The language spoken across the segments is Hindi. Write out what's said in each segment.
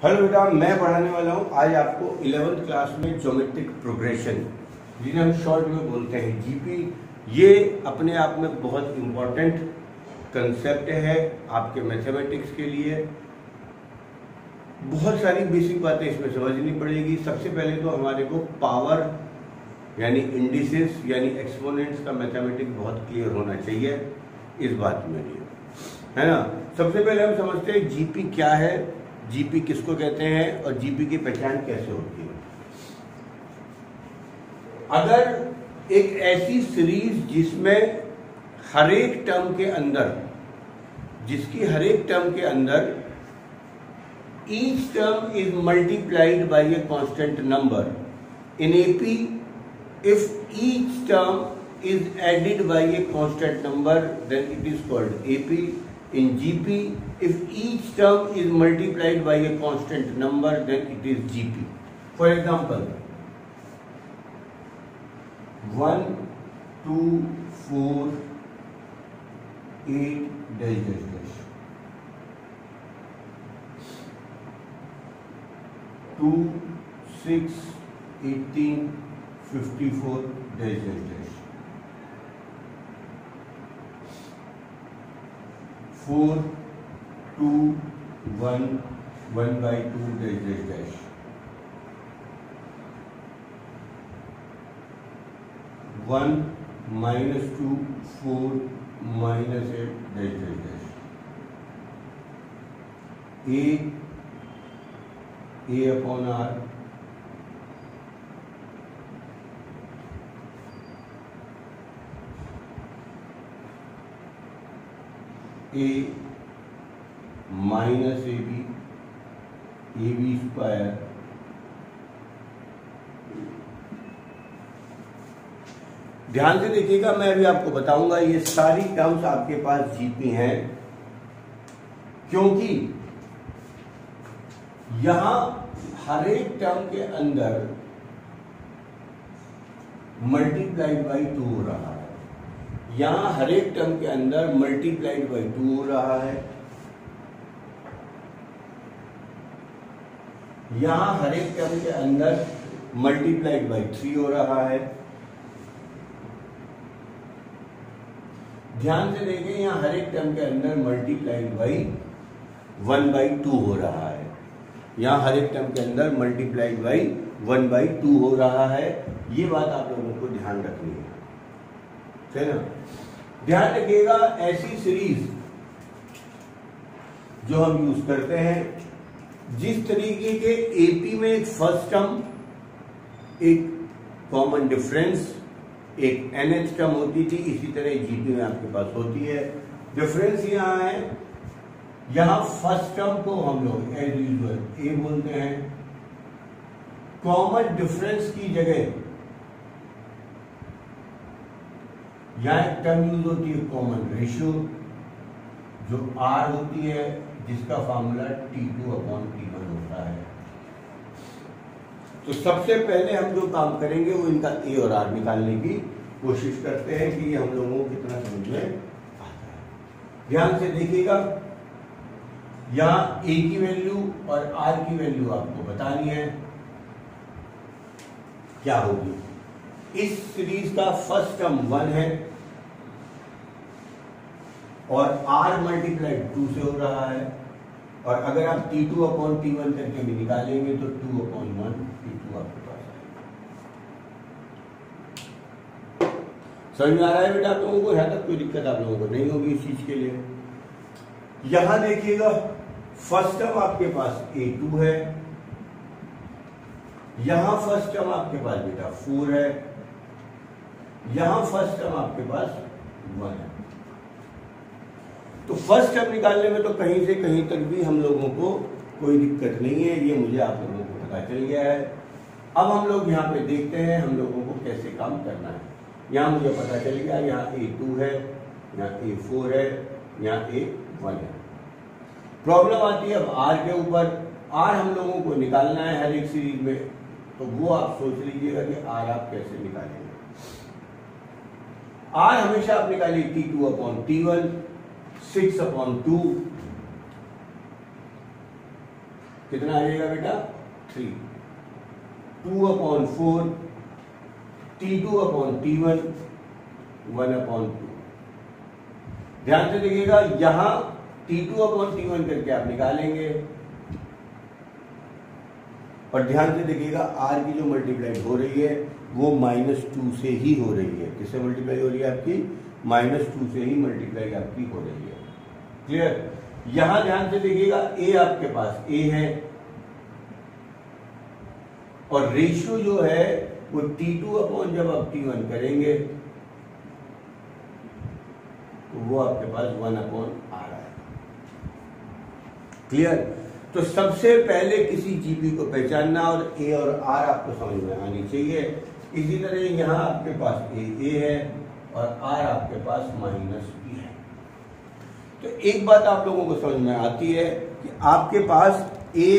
हेलो बेटा, मैं पढ़ाने वाला हूँ आज आपको 11th क्लास में ज्योमेट्रिक प्रोग्रेशन, जिन्हें हम शॉर्ट में बोलते हैं जीपी। ये अपने आप में बहुत इम्पोर्टेंट कंसेप्ट है आपके मैथमेटिक्स के लिए। बहुत सारी बेसिक बातें इसमें समझनी पड़ेगी। सबसे पहले तो हमारे को पावर यानी इंडिसेस यानी एक्सपोनेंट्स का मैथमेटिक्स बहुत क्लियर होना चाहिए इस बात में लिए, है ना। सबसे पहले हम समझते हैं जीपी क्या है, जीपी किसको कहते हैं और जीपी की पहचान कैसे होती है। अगर एक ऐसी सीरीज जिसमें हर एक टर्म के अंदर, जिसकी हर एक टर्म के अंदर each term is multiplied by a constant number, in AP if each term is added by a constant number then it is called AP. In GP, if each term is multiplied by a constant number then it is GP. For example, 1, 2, 4, 8 dash dash dash, 2, 6, 18, 54 dash dash dash, 4, 2, 1, 1 by 2 dash dash dash, 1 minus 2, 4 minus 8 dash dash dash, A upon R, A minus AB square, ध्यान से देखिएगा, मैं अभी आपको बताऊंगा। ये सारी टर्म्स आपके पास जीपी हैं क्योंकि यहां हर एक टर्म के अंदर मल्टीप्लाइड बाई 2 हो रहा है। यहां हर एक टर्म के अंदर मल्टीप्लाइड बाई 2 हो रहा है। यहां हर एक टर्म के अंदर मल्टीप्लाइड बाई 3 हो रहा है। ध्यान से देखें, यहां हर एक टर्म के अंदर मल्टीप्लाइड बाई 1/2 हो रहा है। यहां हर एक टर्म के अंदर मल्टीप्लाइड बाई 1/2 हो रहा है। ये बात आप लोगों को ध्यान रखनी है, है ना। ध्यान रखिएगा, ऐसी सीरीज जो हम यूज करते हैं, जिस तरीके के एपी में एक फर्स्ट टर्म, एक कॉमन डिफरेंस, एक nth टर्म होती थी, इसी तरह जीपी में आपके पास होती है। डिफरेंस यहां है, यहां फर्स्ट टर्म को हम लोग एज यूजुअल ए बोलते हैं। कॉमन डिफरेंस की जगह यहां एक टर्म यूज होती है कॉमन रेशियो, जो R होती है, जिसका फॉर्मूला T2/T1 होता है। तो सबसे पहले हम जो काम करेंगे वो इनका A और R निकालने की कोशिश करते हैं कि ये हम लोगों को कितना समझ में आता है। ध्यान से देखिएगा, यहां A की वैल्यू और R की वैल्यू आपको बतानी है क्या होगी। इस सीरीज का फर्स्ट टर्म 1 है और R मल्टीप्लाइड 2 से हो रहा है, और अगर आप T2/T1 करके भी निकालेंगे तो 2/1 T2 आपके पास आएगा। समझ में आ रहा है बेटा आप लोगों को? यहां तक कोई दिक्कत आप लोगों को नहीं होगी इस चीज के लिए। यहां देखिएगा, फर्स्ट टर्म आपके पास A2 है, यहां फर्स्ट टर्म आपके पास बेटा 4 है, यहां फर्स्ट टर्म आपके पास 1 है। तो फर्स्ट टर्म निकालने में तो कहीं से कहीं तक भी हम लोगों को कोई दिक्कत नहीं है, ये मुझे आप लोगों को पता चल गया है। अब हम लोग यहाँ पे देखते हैं हम लोगों को कैसे काम करना है। यहाँ मुझे पता चल गया, यहाँ A2 है, यहाँ A4 है, यहाँ A1 है। प्रॉब्लम आती है अब R के ऊपर। R हम लोगों को निकालना है हर एक सीरीज में, तो वो आप सोच लीजिएगा कि R आप कैसे निकालेंगे। R हमेशा आप निकालिए T2/T1, 6/2 कितना आ जाएगा बेटा 3, 2/4 T2/T1 1/2। ध्यान से देखिएगा, यहां T2/T1 करके आप निकालेंगे और ध्यान से देखिएगा R की जो मल्टीप्लाई हो रही है वो -2 से ही हो रही है। किससे मल्टीप्लाई हो रही है आपकी? -2 से ही मल्टीप्लाई आपकी हो रही है। क्लियर? यहां ध्यान से देखिएगा, A आपके पास A है और रेशियो जो है वो T2 जब आप T1 करेंगे तो वो आपके पास 1/R आएगा। क्लियर? तो सबसे पहले किसी जीपी को पहचानना और A और R आपको समझ में आनी चाहिए। इसी तरह यहां आपके पास A है और R आपके पास -B है। तो एक बात आप लोगों को समझ में आती है कि आपके पास A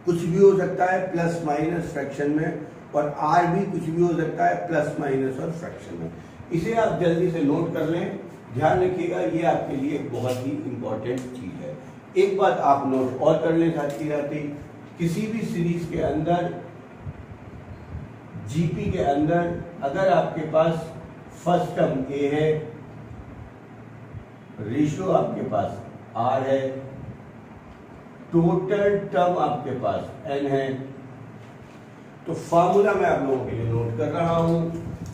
कुछ भी हो सकता है प्लस माइनस फ्रैक्शन में और R भी कुछ भी हो सकता है प्लस माइनस और फ्रैक्शन में। इसे आप जल्दी से नोट कर लें, ध्यान रखिएगा, ये आपके लिए बहुत ही इंपॉर्टेंट चीज है। एक बात आप नोट और कर लें साथ ही साथ ही, किसी भी सीरीज के अंदर जीपी के अंदर अगर आपके पास फर्स्ट टर्म ए है, रेशियो आपके पास आर है, टोटल टर्म आपके पास एन है, तो फार्मूला मैं आप लोगों के लिए नोट कर रहा हूं।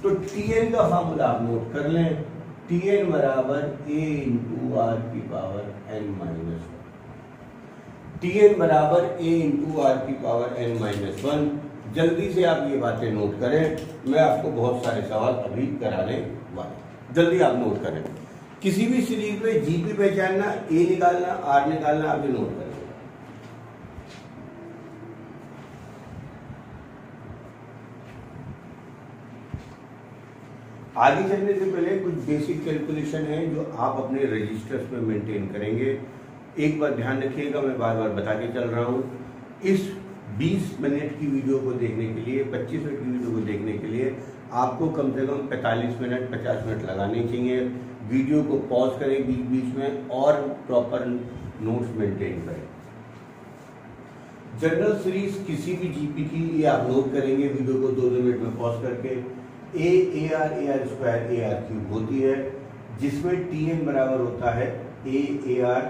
तो टीएन का फार्मूला आप नोट कर लें, टीएन बराबर ए इंटू आर की power N minus one. TN बराबर ए इंटू आर की पावर एन माइनस वन। जल्दी से आप ये बातें नोट करें, मैं आपको बहुत सारे सवाल अभी कराने वाला, जल्दी आप नोट करें। किसी भी सीरीज में जीपी पहचानना, ए निकालना, आर निकालना, आप ये नोट करें। आगे चलने से पहले कुछ बेसिक कैलकुलेशन है जो आप अपने रजिस्टर्स में मेंटेन करेंगे। एक बार ध्यान रखिएगा, मैं बार बार बता के चल रहा हूं, इस 20 मिनट की वीडियो को देखने के लिए, 25 मिनट की वीडियो को देखने के लिए आपको कम से कम 45 मिनट 50 मिनट लगाने चाहिए। वीडियो को पॉज करें बीच बीच में और प्रॉपर नोट्स मेंटेन करें। जनरल सीरीज किसी भी जीपी की ये आप नोट करेंगे, वीडियो को 2-2 मिनट में पॉज करके। A R square A R cube होती है, जिसमें टी एन बराबर होता है A R,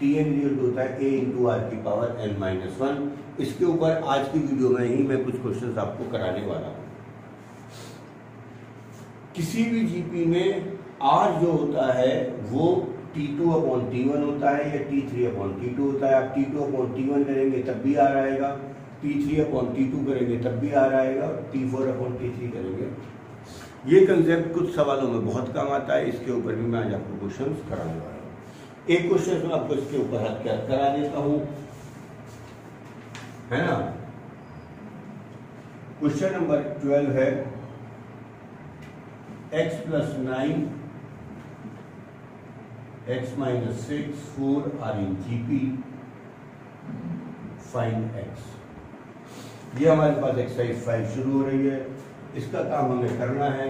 T N result होता है ए इंटू आर की पावर एन माइनस वन। इसके ऊपर आज की वीडियो में ही मैं कुछ क्वेश्चंस आपको कराने वाला हूं। किसी भी जीपी में आर जो होता है वो T2/T1 होता है या T3/T2 होता है। आप T2/T1 करेंगे तब भी आर आएगा, T3/T2 करेंगे तब भी आर आएगा, T4/T3 करेंगे। ये कंसेप्ट कुछ सवालों में बहुत काम आता है, इसके ऊपर भी मैं आज आपको क्वेश्चन कराने वाला हूँ। एक क्वेश्चन में आपको इसके ऊपर हल करा देता हूं, है ना। क्वेश्चन नंबर 12 है, x + 9 x - 6 4 R in GP, find x। ये हमारे पास एक्सरसाइज 5 शुरू हो रही है, इसका काम हमें करना है।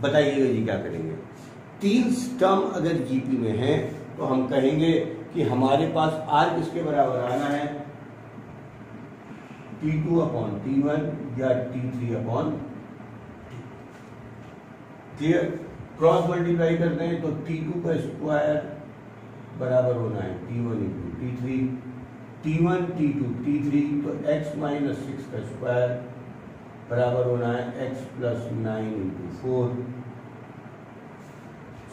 बताइएगा जी क्या करेंगे। 3 टर्म अगर जीपी में है तो हम कहेंगे कि हमारे पास r किसके बराबर आना है, T2/T1 या T3/T। क्लियर? क्रॉस मल्टीप्लाई करते हैं तो T2 का स्क्वायर बराबर होना है T1 into T3, T1 T2 T3, तो x - 6 का स्क्वायर बराबर होना है x + 9 इंटू 4।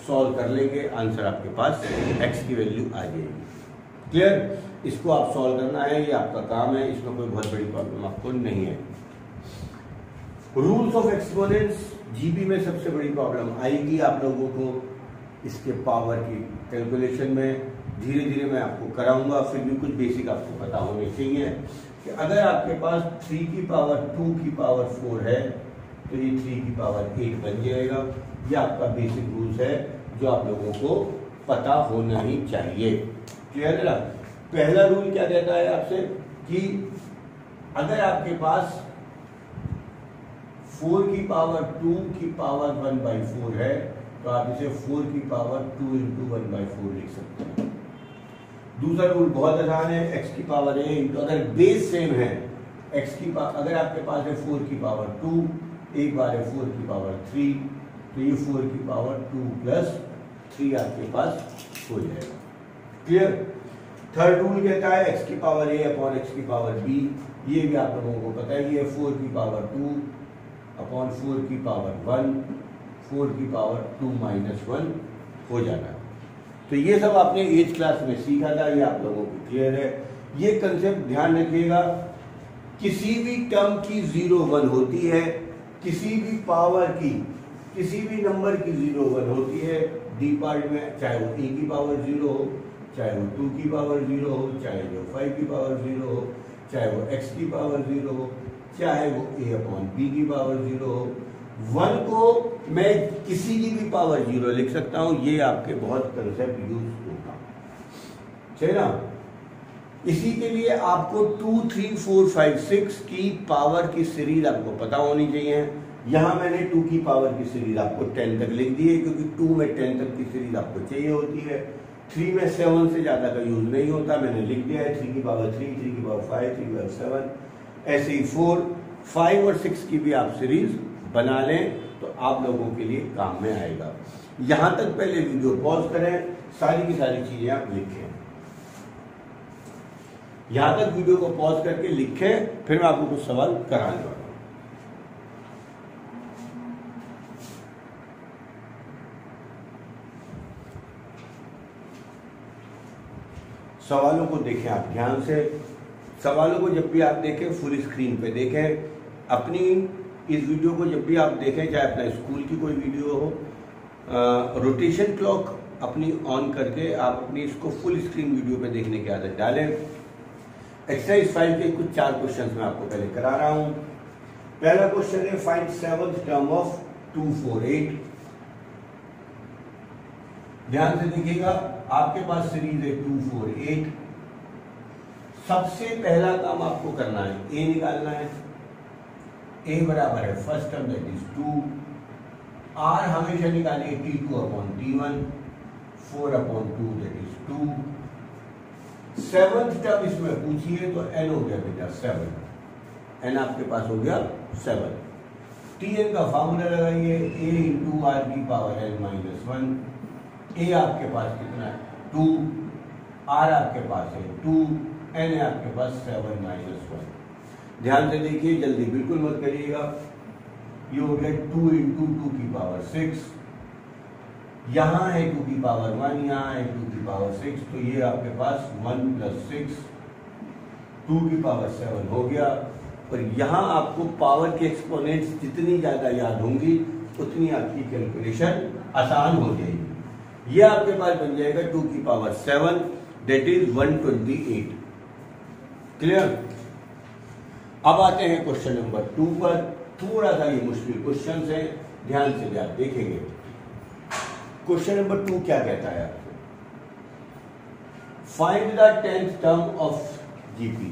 सॉल्व कर लेंगे, आंसर आपके पास x की वैल्यू आ जाएगी। क्लियर? इसको आप सॉल्व करना है, ये आपका काम है, इसमें कोई बहुत बड़ी प्रॉब्लम आपको नहीं है। रूल्स ऑफ एक्सपोनेंट्स जीबी में सबसे बड़ी प्रॉब्लम आएगी आप लोगों को इसके पावर की कैलकुलेशन में। धीरे धीरे मैं आपको कराऊंगा, फिर भी कुछ बेसिक आपको पता होने चाहिए कि अगर आपके पास 3 की पावर 2 की पावर 4 है तो ये 3 की पावर 8 बन जाएगा। ये आपका बेसिक रूल्स है जो आप लोगों को पता होना ही चाहिए। क्लियर है ना? पहला रूल क्या कहता है आपसे कि अगर आपके पास 4 की पावर 2 की पावर 1/4 है तो आप इसे 4 की पावर 2 इंटू 1/4 लिख सकते हैं। दूसरा रूल बहुत आसान है, x की पावर a इंटू, अगर बेस सेम है x की पावर, अगर आपके पास है 4 की पावर 2, एक बार है 4 की पावर 3, तो ये 4 की पावर 2 प्लस 3 आपके पास हो जाएगा। क्लियर। थर्ड रूल कहता है x की पावर a अपॉन x की पावर b, ये भी आप लोगों को पता है, ये 4 की पावर 2 अपॉन 4 की पावर 1, 4 की पावर 2 माइनस 1 हो जाना। तो ये सब आपने एज क्लास में सीखा था, ये आप लोगों को क्लियर है। ये कंसेप्ट ध्यान रखिएगा, किसी भी टर्म की 0 1 होती है, किसी भी पावर की, किसी भी नंबर की 0 1 होती है डी पार्ट में, चाहे वो a की पावर 0 हो, चाहे वो 2 की पावर 0 हो, चाहे वो 5 की पावर 0 हो, चाहे वो x की पावर 0 हो, चाहे वो a अपॉन b की पावर 0 हो। 1 को मैं किसी की भी पावर 0 लिख सकता हूं, ये आपके बहुत कंसेप्ट यूज होगा, है ना। इसी के लिए आपको 2 3 4 5 6 की पावर की सीरीज आपको पता होनी चाहिए। यहां मैंने 2 की पावर की सीरीज आपको 10 तक लिख दी है, क्योंकि 2 में 10 तक की सीरीज आपको चाहिए होती है। 3 में 7 से ज्यादा का यूज नहीं होता, मैंने लिख दिया है 3 की पावर 3, 3 की पावर 5, 3 की पावर 7, ऐसे ही 4 5 और 6 की भी आप सीरीज बना लें तो आप लोगों के लिए काम में आएगा। यहां तक पहले वीडियो पॉज करें, सारी की सारी चीजें आप लिखें, यहां तक वीडियो को पॉज करके लिखें, फिर मैं आपको कुछ सवाल कराने वाला हूं। सवालों को देखें आप ध्यान से, सवालों को जब भी आप देखें फुल स्क्रीन पे देखें। अपनी इस वीडियो को जब भी आप देखें, चाहे अपना स्कूल की कोई वीडियो हो, रोटेशन क्लॉक अपनी ऑन करके आप अपनी इसको फुल स्क्रीन वीडियो पे देखने की आदत डालें। एक्सरसाइज 5 के कुछ 4 क्वेश्चंस मैं आपको पहले करा रहा हूं। पहला क्वेश्चन है, फाइंड 7th टर्म ऑफ 248। ध्यान से देखिएगा, आपके पास सीरीज है 248। सबसे पहला काम आपको करना है, ए निकालना है। ए बराबर है first term that is 2, R हमेशा निकालिए T2 upon T1, 4 upon 2 that is 2। 7th term इसमें पूछिए तो n हो गया बेटा 7, n आपके पास हो गया 7। Tn का फार्मूला लगाइए, a इंटू आर की पावर n माइनस 1। a आपके पास कितना है 2, r आपके पास है 2, n है आपके पास 7 माइनस 1। ध्यान से देखिए, जल्दी बिल्कुल मत करिएगा। ये हो गया 2 इंटू 2 की पावर 6, यहां है 2 की पावर 1, यहां है 2 की पावर 6, तो ये आपके पास 1 प्लस 6 2 की पावर 7 हो गया। और यहां आपको पावर के एक्सपोनेंट्स जितनी ज्यादा याद होंगी उतनी आपकी कैलकुलेशन आसान हो जाएगी। ये आपके पास बन जाएगा 2 की पावर 7 दैट इज 128। क्लियर। अब आते हैं क्वेश्चन नंबर 2 पर। थोड़ा सा ये मुश्किल क्वेश्चन है, ध्यान से भी आप देखेंगे। क्वेश्चन नंबर 2 क्या कहता है आपको, find the 10th term of GP.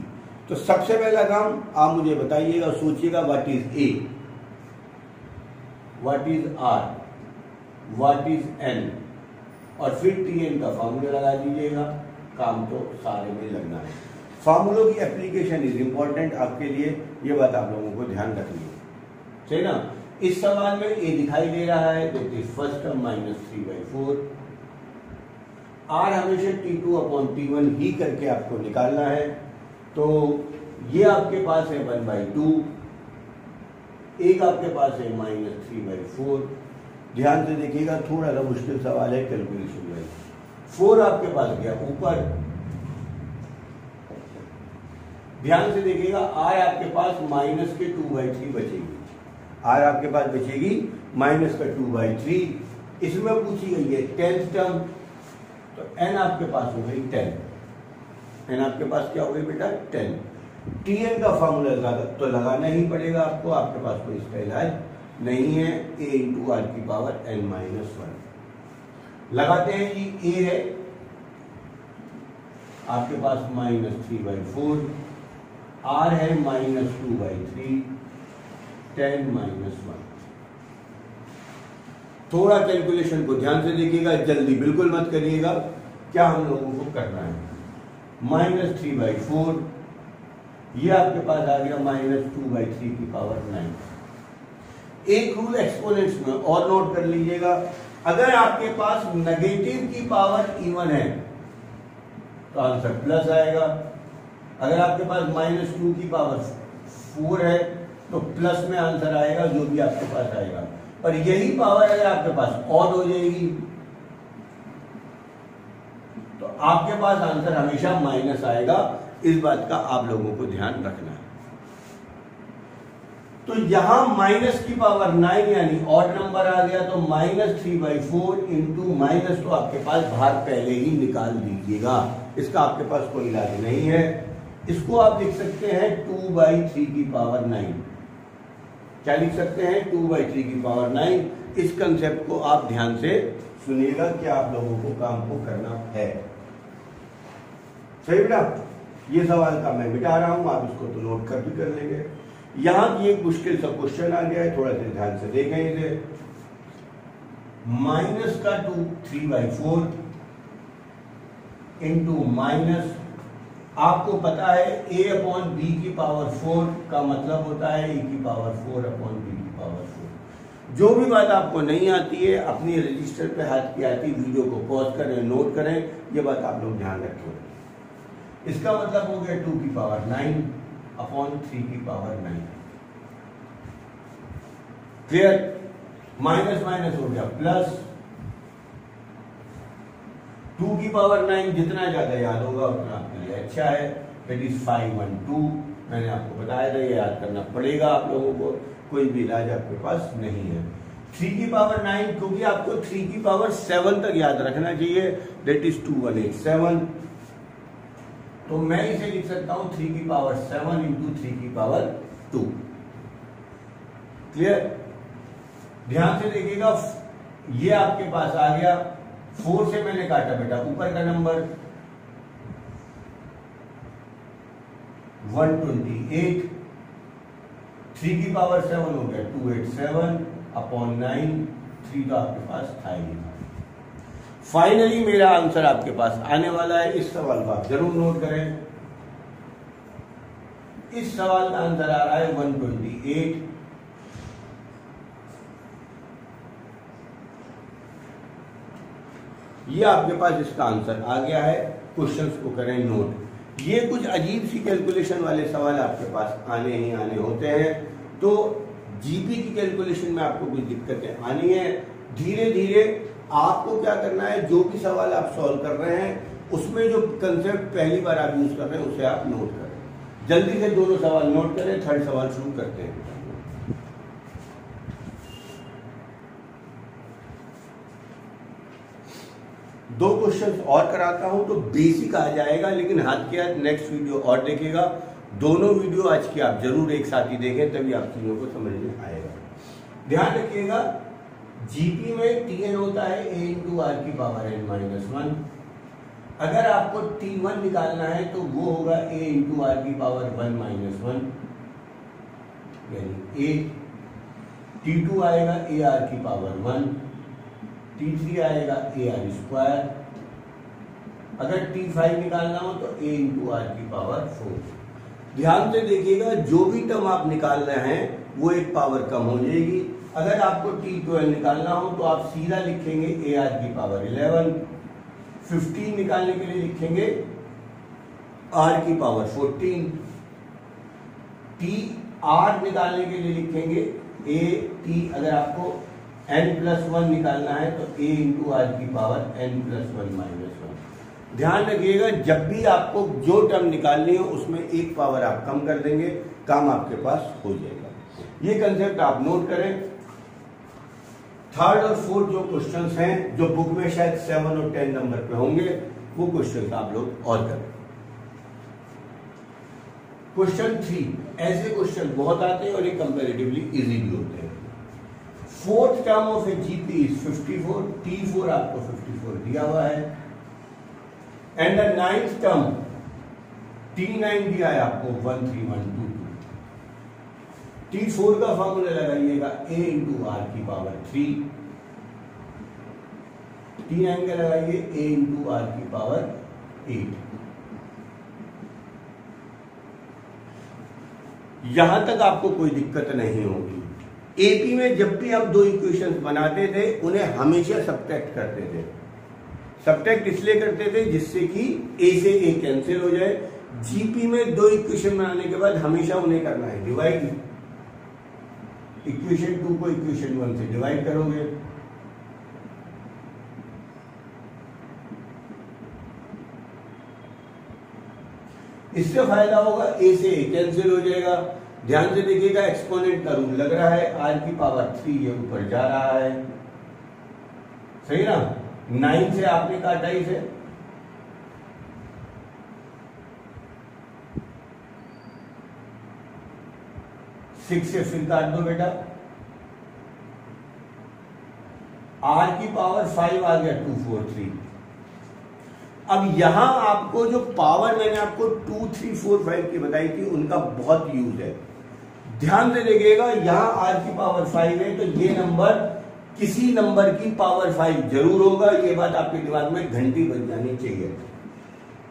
तो सबसे पहला काम आप मुझे बताइएगा, सोचिएगा, what is A, what is R, what is N, और फिर टीएन का फॉर्मूला लगा दीजिएगा। काम तो सारे में लगना है। फॉर्मूलों की एप्लीकेशन इज इंपॉर्टेंट आपके लिए, ये बात आप लोगों को ध्यान रखनी है, ठीक ना। इस सवाल में ए दिखाई दे रहा है, that is first term minus 3/4। R हमेशा T2 अपॉन T1 ही करके आपको निकालना है, तो ये आपके पास है 1/2, एक आपके पास है माइनस 3/4। ध्यान से देखिएगा, थोड़ा सा मुश्किल सवाल है कैलकुलेशन में। 4 आपके पास गया ऊपर, ध्यान से देखिएगा, आर आपके पास माइनस के 2/3 बचेगी, आर आपके पास बचेगी माइनस का 2/3। इसमें पूछी गई है 10th टर्म, तो n आपके पास हो गई 10, n आपके पास क्या हो गई बेटा 10। Tn का फॉर्मूला तो लगाना ही पड़ेगा आपको, आपके पास कोई इसका इलाज नहीं है। a इंटू आर की पावर n माइनस 1 लगाते हैं जी। a है आपके पास माइनस 3/4, r है माइनस 2/3, 10 माइनस 1। थोड़ा कैलकुलेशन को ध्यान से देखिएगा, जल्दी बिल्कुल मत करिएगा। क्या हम लोगों को करना है, -3/4, ये आपके पास आ गया -2/3 की पावर 9। एक रूल एक्सपोनेंट्स में और नोट कर लीजिएगा, अगर आपके पास नेगेटिव की पावर इवन है तो आंसर प्लस आएगा, अगर आपके पास -2 की पावर 4 है तो प्लस में आंसर आएगा, जो भी आपके पास आएगा। और यही पावर अगर आपके पास ऑड हो जाएगी तो आपके पास आंसर हमेशा माइनस आएगा। इस बात का आप लोगों को ध्यान रखना है। तो यहां माइनस की पावर 9 यानी ऑड नंबर आ गया, तो -3/4 इंटू माइनस, तो आपके पास भाग पहले ही निकाल दीजिएगा, इसका आपके पास कोई इलाज नहीं है। इसको आप लिख सकते हैं 2/3 की पावर 9। क्या लिख सकते हैं? 2/3 की पावर 9। इस कंसेप्ट को आप ध्यान से सुनिएगा कि आप लोगों को काम को करना है। सही बेटा, ये सवाल का मैं मिटा रहा हूं, आप इसको तो नोट कर भी कर लेंगे। यहां की एक मुश्किल सा क्वेश्चन आ गया है, थोड़ा सा ध्यान से देखें इसे। माइनस का 3/4 इंटू माइनस, आपको पता है a/b की पावर 4 का मतलब होता है a की पावर 4/b की पावर 4। जो भी बात आपको नहीं आती है अपनी रजिस्टर पे हाथ की आती, वीडियो को पॉज करें, नोट करें, ये बात आप लोग ध्यान रखें। इसका मतलब हो गया 2 की पावर 9/3 की पावर 9। क्लियर? माइनस माइनस हो गया प्लस, 2 की पावर 9 जितना ज्यादा याद होगा उतना आपके लिए अच्छा है। That is 512। मैंने आपको बताया था, ये याद करना पड़ेगा आप लोगों को, कोई भी इलाज आपके पास नहीं है। 3 की पावर 9, क्योंकि आपको 3 की पावर 7 तक याद रखना चाहिए, दैट इज 2187। तो मैं इसे लिख सकता हूं 3 की पावर 7 इंटू 3 की पावर 2। क्लियर? ध्यान से देखिएगा, ये आपके पास आ गया, 4 से मैंने काटा बेटा ऊपर का नंबर 128, 3 की पावर 7 हो गया 287/9, 3 तो आपके पास था ही नहीं। फाइनली मेरा आंसर आपके पास आने वाला है। इस सवाल को आप जरूर नोट करें। इस सवाल का आंसर आ रहा है 128। ये आपके पास इसका आंसर आ गया है। क्वेश्चंस को करें नोट। ये कुछ अजीब सी कैलकुलेशन वाले सवाल आपके पास आने ही आने होते हैं, तो जीपी की कैलकुलेशन में आपको कुछ दिक्कतें आनी है। धीरे धीरे आपको क्या करना है, जो भी सवाल आप सॉल्व कर रहे हैं उसमें जो कंसेप्ट पहली बार आप यूज कर रहे हैं उसे आप नोट करें। जल्दी से दोनों सवाल नोट करें, थर्ड सवाल शुरू करते हैं। दो क्वेश्चंस और कराता हूं तो बेसिक आ जाएगा, लेकिन हाथ के हाथ नेक्स्ट वीडियो और देखेगा। दोनों वीडियो आज की आप जरूर एक साथ ही देखें, तभी आप चीजों को समझ में आएगा। ध्यान रखिएगा, जीपी में Tn होता है a इंटू आर की पावर n-1। अगर आपको T1 निकालना है तो वो होगा a इंटू आर की पावर 1-1 यानी a। T2 आएगा a आर की पावर 1, T3 आएगा a आर स्क्वायर। अगर T5 निकालना हो तो a इंटू आर की पावर 4। ध्यान से देखिएगा, जो भी टर्म आप निकाल रहे हैं वो एक पावर कम हो जाएगी। अगर आपको T12 निकालना हो तो आप सीधा लिखेंगे a आर की पावर 11। 15 निकालने के लिए लिखेंगे r की पावर 14। T8 निकालने के लिए लिखेंगे a t। अगर आपको n+1 निकालना है तो a इंटू आर की पावर n+1 -1। ध्यान रखिएगा, जब भी आपको जो टर्म निकालनी हो उसमें एक पावर आप कम कर देंगे, काम आपके पास हो जाएगा। ये कंसेप्ट आप नोट करें। थर्ड और फोर्थ जो क्वेश्चंस हैं, जो बुक में शायद 7 और 10 नंबर पे होंगे, वो क्वेश्चंस आप लोग और करें। क्वेश्चन 3, ऐसे क्वेश्चन बहुत आते हैं और ये कंपैरेटिवली इजी भी होते हैं। Fourth term of A GP is 54, T4 आपको 54 दिया हुआ है, and the ninth term T9 दिया है आपको 13122। T4 का फॉर्मूला लगाइएगा a इंटू आर की पावर 3। T9 का लगाइए a इंटू आर की पावर 8। यहां तक आपको कोई दिक्कत नहीं होगी। एपी में जब भी हम दो इक्वेशंस बनाते थे उन्हें हमेशा सब्ट्रैक्ट करते थे। सब्ट्रैक्ट इसलिए करते थे जिससे कि ए से ए कैंसिल हो जाए। जीपी में दो इक्वेशन बनाने के बाद हमेशा उन्हें करना है डिवाइड। इक्वेशन 2 को इक्वेशन 1 से डिवाइड करोगे, इससे फायदा होगा, ए से ए कैंसिल हो जाएगा। ध्यान से देखिएगा, एक्सपोनेंट का रूल लग रहा है, आर की पावर 3 ये ऊपर जा रहा है, सही ना। 9 से आपने काटा इसे, सिक्स से फिर काट दो बेटा, आर की पावर 5 आ गया 243। अब यहां आपको जो पावर मैंने आपको 2, 3, 4, 5 की बताई थी उनका बहुत यूज है। ध्यान से देखिएगा, यहां आर की पावर 5 है तो ये नंबर किसी नंबर की पावर 5 जरूर होगा। ये बात आपके दिमाग में घंटी बज जानी चाहिए।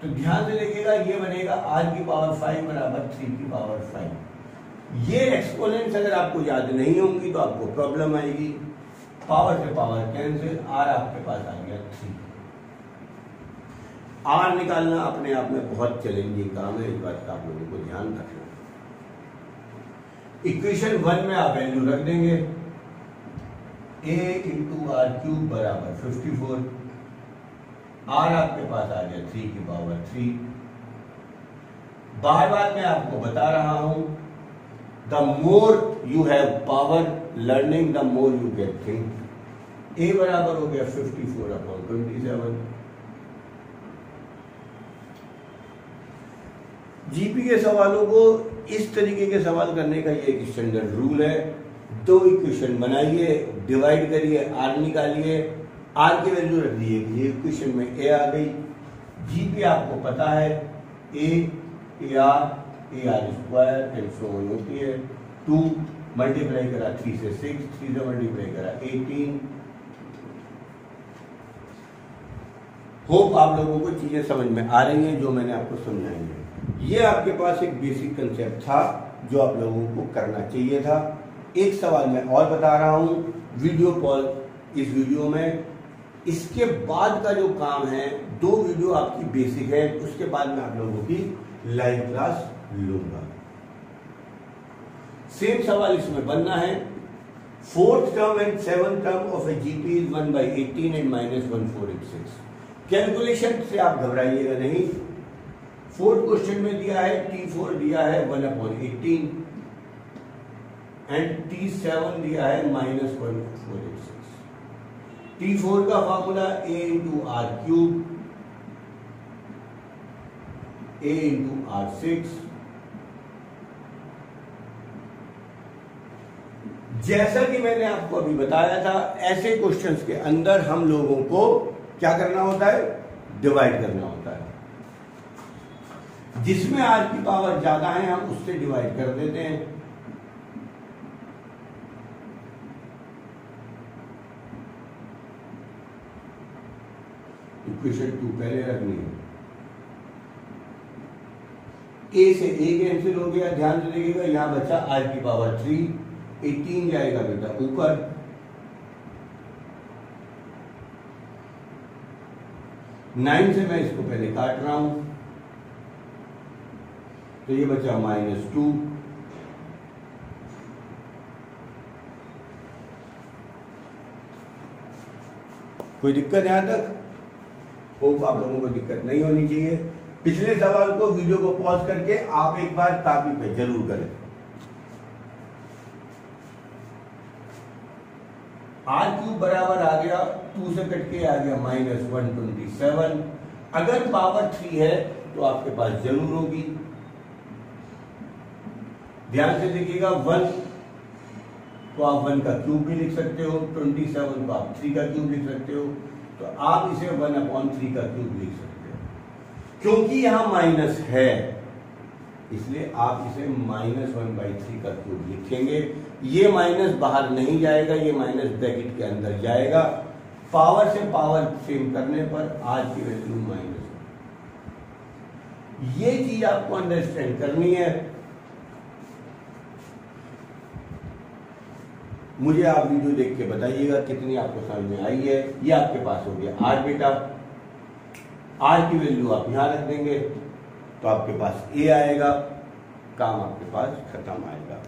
तो ध्यान से देखिएगा, ये बनेगा आर की पावर 5 बराबर 3 की पावर 5। ये एक्सपोनेंट्स अगर आपको याद नहीं होंगी तो आपको प्रॉब्लम आएगी। पावर से पावर कैंसिल, आर आपके पास आ गया 3। आर निकालना अपने आप में बहुत चैलेंजिंग काम है, इस बात का आप लोगों को ध्यान रखना। इक्वेशन 1 में आप वैल्यू रख देंगे, a इंटू आर क्यूब बराबर 54। आर आपके पास आ गया 3 की पावर 3। बार बार मैं आपको बता रहा हूं, the more you have power learning the more you get think. a बराबर हो गया 54/27। जीपी के सवालों को इस तरीके के सवाल करने का ये एक स्टैंडर्ड रूल है। दो इक्वेशन बनाइए, डिवाइड करिए, आर निकालिए, आर की वैल्यू रख दीजिए। ये इक्वेशन में ए आ गई। जीपी आपको पता है, A R square and so on होती है। 2 मल्टीप्लाई करा 3 से 6, 3 से मल्टीप्लाई करा 18। होप आप लोगों को चीजें समझ में आ रही हैं जो मैंने आपको समझाई है। ये आपके पास एक बेसिक कंसेप्ट था जो आप लोगों को करना चाहिए था। एक सवाल मैं और बता रहा हूं, वीडियो कॉल इस वीडियो में। इसके बाद का जो काम है, 2 वीडियो आपकी बेसिक है, उसके बाद मैं आप लोगों की लाइव क्लास लूंगा। सेम सवाल इसमें बनना है। 4th term and 7th term of A GP is 1/18 and -1486। Calculation से आप घबराइएगा नहीं। 4th क्वेश्चन में दिया है T4 दिया है 1/18 एंड T7 दिया है -1486। T4 का formula a into R cube, a into R6। जैसा कि मैंने आपको अभी बताया था, ऐसे क्वेश्चंस के अंदर हम लोगों को क्या करना होता है, डिवाइड करना होता है। जिसमें आर की पावर ज्यादा है हम उससे डिवाइड कर देते हैं। इक्वेशन 2 पहले रखनी है। ए से ए कैंसिल हो गया। ध्यान से देखिएगा, यहां बचा आर की पावर 3, 18 जाएगा बेटा ऊपर। नाइन से मैं इसको पहले काट रहा हूं तो ये बचा -2। कोई दिक्कत यहां तक? होप आप लोगों को दिक्कत नहीं होनी चाहिए। पिछले सवाल को वीडियो को पॉज करके आप एक बार कॉपी पे जरूर करें। आर क्यूब बराबर आ गया 2 से कट के आ गया -127। अगर पावर 3 है तो आपके पास जरूर होगी। ध्यान से देखिएगा, 1 को आप 1 का क्यूब भी लिख सकते हो, 27 को आप 3 का क्यूब लिख सकते हो, तो आप इसे 1/3 का क्यूब लिख सकते हो। क्योंकि यहां माइनस है इसलिए आप इसे -1/3 का क्यूब लिखेंगे। ये माइनस बाहर नहीं जाएगा, ये माइनस ब्रैकेट के अंदर जाएगा। पावर से पावर सेम करने पर आज की वैल्यू माइनस। ये चीज आपको अंडरस्टैंड करनी है। मुझे आप वीडियो देख के बताइएगा कितनी आपको समझ में आई है। ये आपके पास हो गया आर बेटा, आर की वैल्यू आप यहां रख देंगे तो आपके पास ए आएगा, काम आपके पास खत्म आएगा।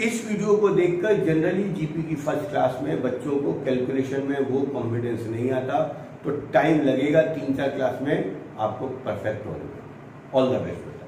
इस वीडियो को देखकर जनरली जीपी की फर्स्ट क्लास में बच्चों को कैलकुलेशन में वो कॉन्फिडेंस नहीं आता, तो टाइम लगेगा, 3-4 क्लास में आपको परफेक्ट होने में। All the best.